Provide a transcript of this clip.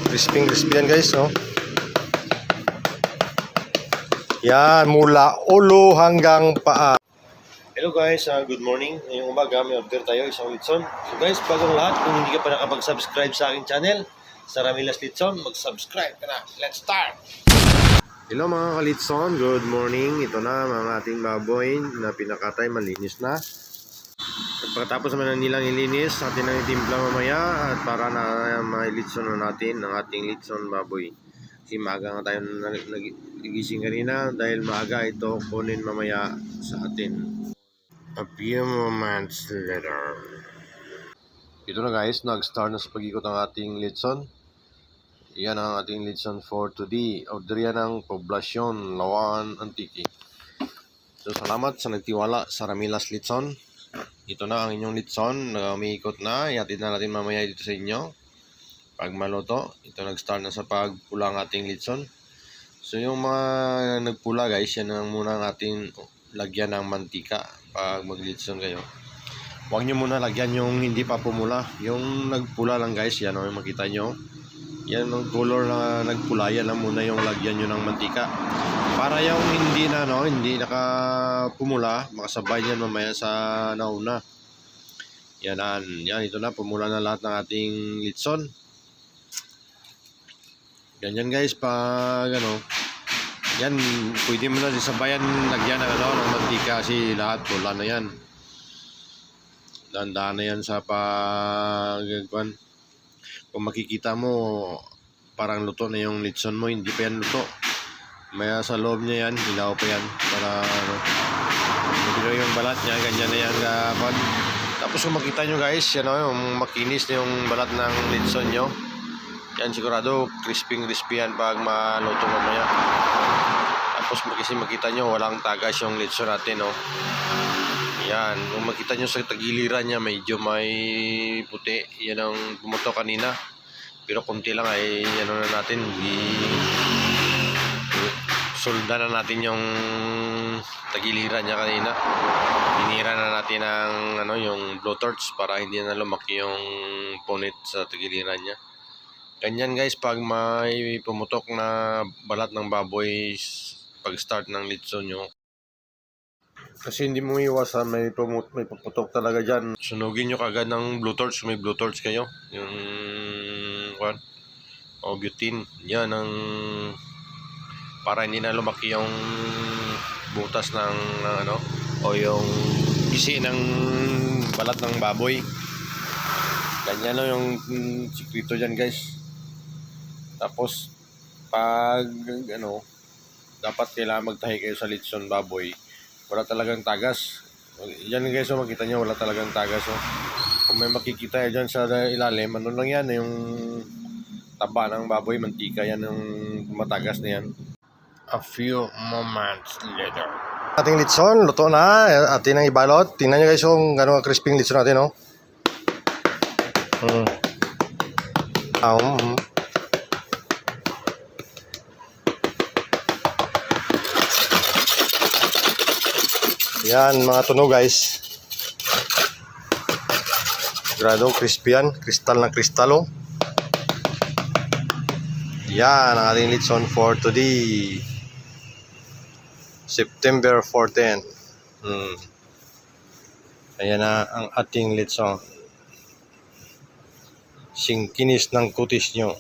Crispy yan guys, oh. Yan, mula ulo hanggang paa. Hello guys, good morning. Ngayong umaga may order tayo, isang litson. So guys, bagong lahat, kung hindi ka pa nakapag-subscribe sa aking channel, sa Ramilas Litson, mag-subscribe ka na. Let's start! Hello mga kalitson, good morning. Ito na mga ating baboy na pinakatay, malinis na. At pagkatapos naman nilang ilinis, atin ang itimpla mamaya at para na mailitson na natin ang ating litson baboy. Kasi maaga nga tayo nagising kanina dahil maaga ito kunin mamaya sa atin. A few moments later. Ito na guys, nag-start na sa pag-ikot ang ating litson. Yan ang ating litson for today. Order yan ng Poblacion, Lawan, Antique. So salamat sa nagtiwala sa Ramilas Litson. Ito na ang inyong litson, umiikot na. Ihatid na natin mamaya dito sa inyo. Pag maluto, ito nag-start na sa pagpula ng ating litson. So yung mga nagpula guys, yan ang muna ang ating lagyan ng mantika pag mag-litson kayo. Huwag nyo muna lagyan yung hindi pa pumula. Yung nagpula lang guys, yan o, makita nyo. Yan ang color na nagpula, yan lang muna yung lagyan nyo ng mantika. Para yung hindi na, no, hindi nakapumula, makasabay yan mamaya sa nauna. Yan, ito na, pumula na lahat ng ating litson. Ganyan guys, pag ano, yan, pwede mo na sabayan, lagyan ng mantika kasi lahat pula na yan. Dandaan na yan sa pagkuhan. Kung makikita mo, parang luto na yung litson mo, hindi pa yan luto. Maya sa loob niya yan, hilaw pa yan. Para ano, hindi yung balat niya, ganyan na yan kapan. Tapos kung makita nyo guys, yan o, yung makinis na yung balat ng litson nyo. Yan sigurado, crispy yan pag maluto mamaya. Tapos kasi makita nyo, walang tagas yung litson natin, no. Yan, kung makita nyo sa tagiliran niya, medyo may puti. Yan ang pumuto kanina. Pero konti lang ay ano na natin, sulda na natin yung tagiliran niya kanina. Hinira na natin ang ano, yung blowtorch para hindi na lumaki yung punit sa tagiliran niya. Ganyan guys, pag may pumutok na balat ng baboy pag start ng litson nyo. Kasi hindi mo iwasan, may puputok talaga dyan. Sunugin nyo kagad ng blowtorch, may blowtorch kayo. Yung o butane. Yan ang para hindi na lumaki yung butas ng ano, o yung isi ng balat ng baboy. Ganyan lang yung sikrito dyan guys. Tapos pag ano, dapat kailangan magtahi kayo sa litson baboy. Wala talagang tagas. Yan guys, so makita nyo, wala talagang tagas. So, kung may makikita dyan sa ilalim, ano lang yan, yung taba ng baboy, mantika yan, yung matagas na yan. A few moments later. Ating litson, luto na. Atin ang ibalot. Tingnan nyo guys yung gano'ng crispy litson natin, no? Yan mga tunog guys. Grado crispy yan. Kristal na kristal, oh. Yan ang ating litson for today, September 14. Ayan na ang ating litson. Singkinis ng kutis nyo.